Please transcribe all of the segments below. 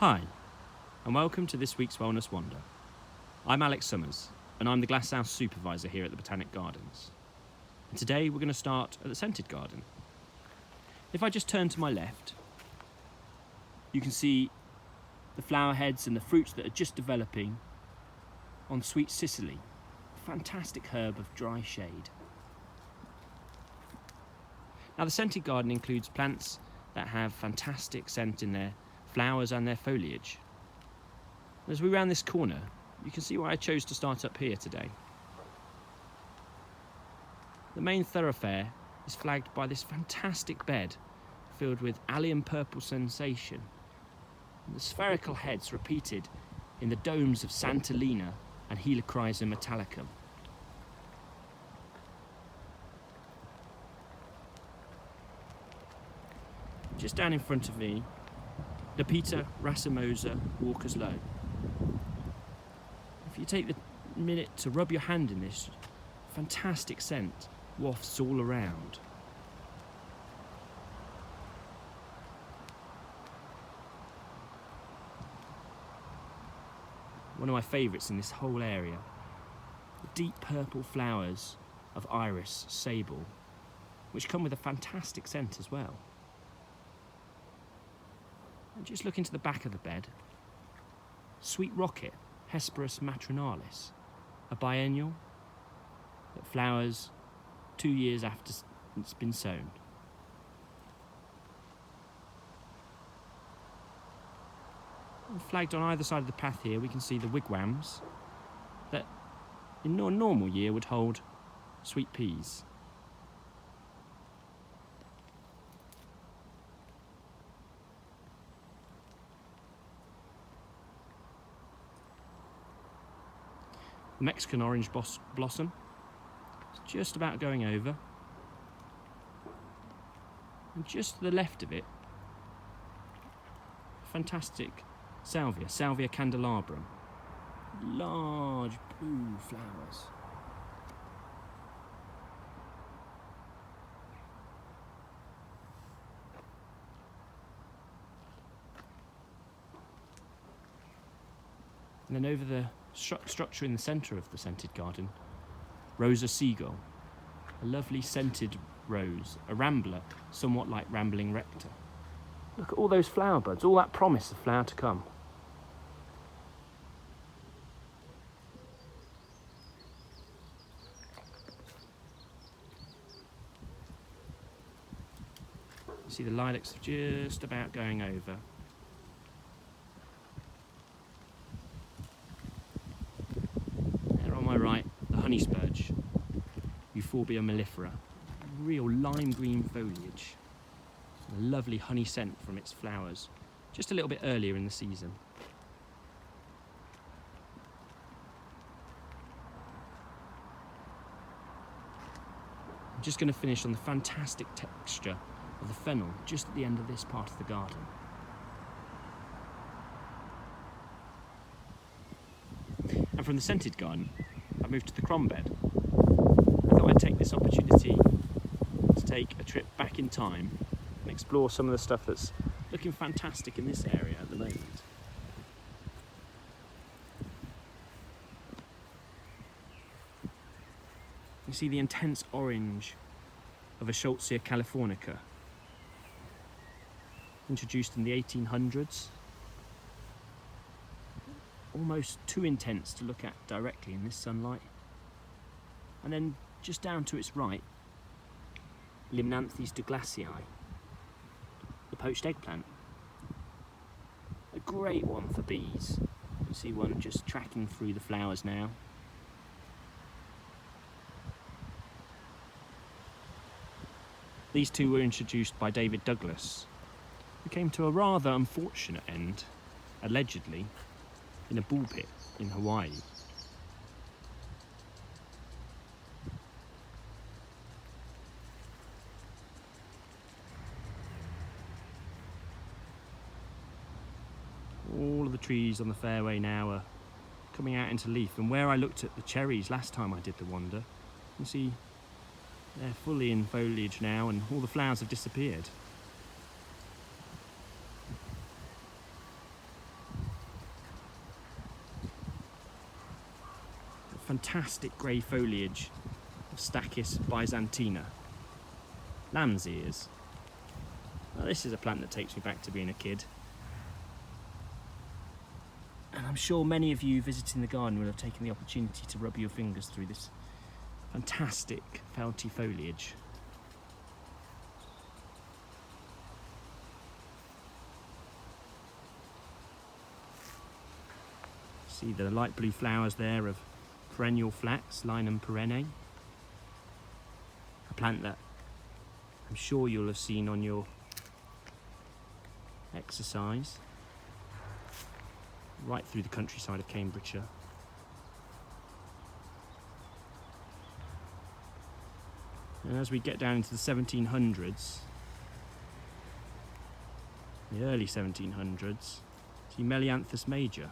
Hi, and welcome to this week's Wellness Wander. I'm Alex Summers, and I'm the Glasshouse Supervisor here at the Botanic Gardens. And today we're going to start at the Scented Garden. If I just turn to my left, you can see the flower heads and the fruits that are just developing on Sweet Cicely, a fantastic herb of dry shade. Now the Scented Garden includes plants that have fantastic scent in their flowers and their foliage. As we round this corner, you can see why I chose to start up here today. The main thoroughfare is flagged by this fantastic bed filled with allium purple sensation, and the spherical heads repeated in the domes of Santolina and Helichrysum metallicum. Just down in front of me, Lepita racemosa Walker's Low. If you take the minute to rub your hand in this, fantastic scent wafts all around. One of my favourites in this whole area, the deep purple flowers of Iris sable, which come with a fantastic scent as well. And just look into the back of the bed. Sweet Rocket, Hesperus matronalis, a biennial that flowers 2 years after it's been sown. And flagged on either side of the path here, we can see the wigwams that in a normal year would hold sweet peas. The Mexican orange blossom is just about going over. And just to the left of it, fantastic Salvia candelabrum. Large blue flowers. And then over the structure in the centre of the Scented Garden, Rosa Seagull, a lovely scented rose, a rambler, somewhat like Rambling Rector. Look at all those flower buds, all that promise of flower to come. You see the lilacs are just about going over. On my right, the honey spurge, Euphorbia mellifera, real lime green foliage, a lovely honey scent from its flowers, just a little bit earlier in the season. I'm just going to finish on the fantastic texture of the fennel just at the end of this part of the garden. And from the Scented Garden, I moved to the Chron bed. I thought I'd take this opportunity to take a trip back in time and explore some of the stuff that's looking fantastic in this area at the moment. You see the intense orange of a Schultzia californica, introduced in the 1800s. Almost too intense to look at directly in this sunlight. And then just down to its right, Limnanthes douglasii, the poached eggplant. A great one for bees. You see one just tracking through the flowers now. These two were introduced by David Douglas, who came to a rather unfortunate end, allegedly, in a bull pit in Hawaii. All of the trees on the fairway now are coming out into leaf, and where I looked at the cherries last time I did the wander, you see they're fully in foliage now and all the flowers have disappeared. fantastic grey foliage of Stachys byzantina, lamb's ears. Now, this is a plant that takes me back to being a kid. And I'm sure many of you visiting the garden will have taken the opportunity to rub your fingers through this fantastic felty foliage. See the light blue flowers there of perennial flax, Linum perenne. A plant that I'm sure you'll have seen on your exercise right through the countryside of Cambridgeshire. And as we get down into the 1700s, the early 1700s, see Melianthus major,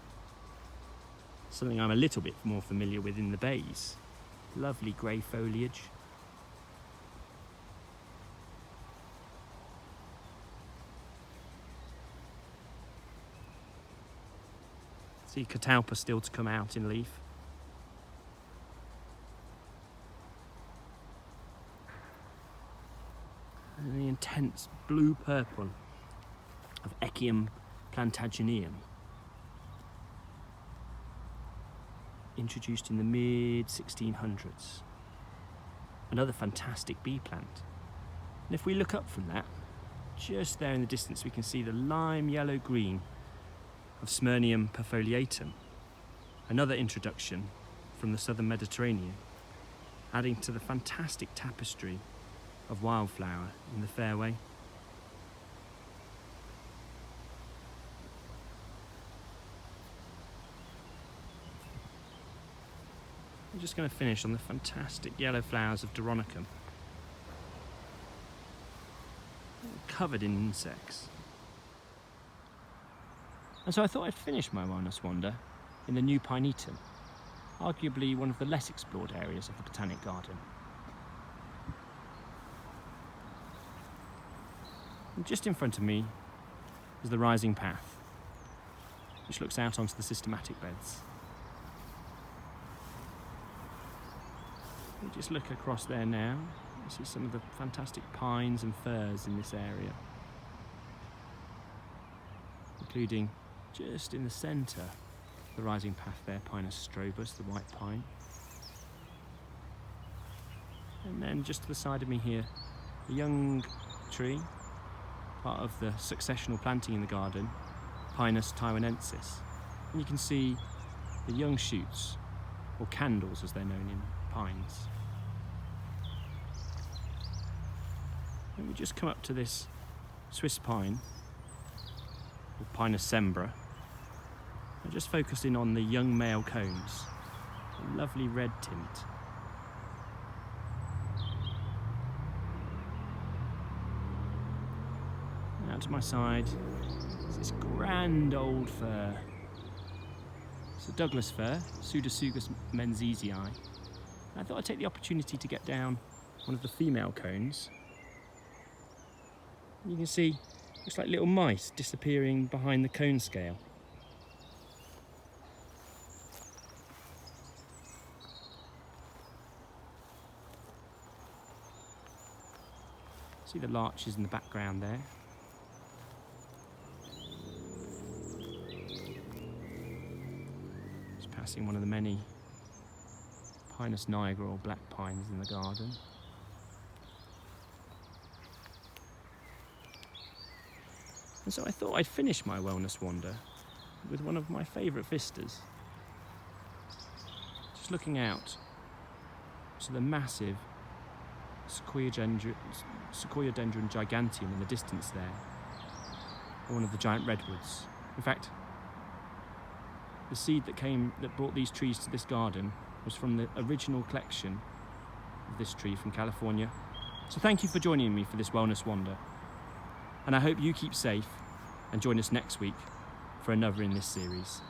something I'm a little bit more familiar with in the bays. Lovely grey foliage. See catalpa still to come out in leaf. And the intense blue purple of Echium plantagineum, introduced in the mid 1600s. Another fantastic bee plant. And if we look up from that, just there in the distance we can see the lime yellow green of Smyrnium perfoliatum, another introduction from the southern Mediterranean, adding to the fantastic tapestry of wildflower in the fairway. I'm just going to finish on the fantastic yellow flowers of Doronicum, covered in insects. And so I thought I'd finish my wellness wander in the new Pinetum, arguably one of the less explored areas of the Botanic Garden. And just in front of me is the rising path, which looks out onto the systematic beds. We just look across there now, you see some of the fantastic pines and firs in this area, including just in the centre, the rising path there, Pinus strobus, the white pine. And then just to the side of me here, a young tree, part of the successional planting in the garden, Pinus taiwanensis. And you can see the young shoots, or candles as they're known in pines. And we just come up to this Swiss pine, or Pinus sembra. I'm just focusing on the young male cones, a lovely red tint. And out to my side is this grand old fir. It's a Douglas fir, Pseudotsugus menziesii. I thought I'd take the opportunity to get down one of the female cones. And you can see, looks like little mice disappearing behind the cone scale. See the larches in the background there. Just passing one of the many Pinus nigra or black pines in the garden. And so I thought I'd finish my wellness wander with one of my favourite vistas. Just looking out to the massive Sequoiadendron giganteum in the distance there, or one of the giant redwoods. In fact, the seed that brought these trees to this garden was from the original collection of this tree from California. So thank you for joining me for this wellness wander, and I hope you keep safe and join us next week for another in this series.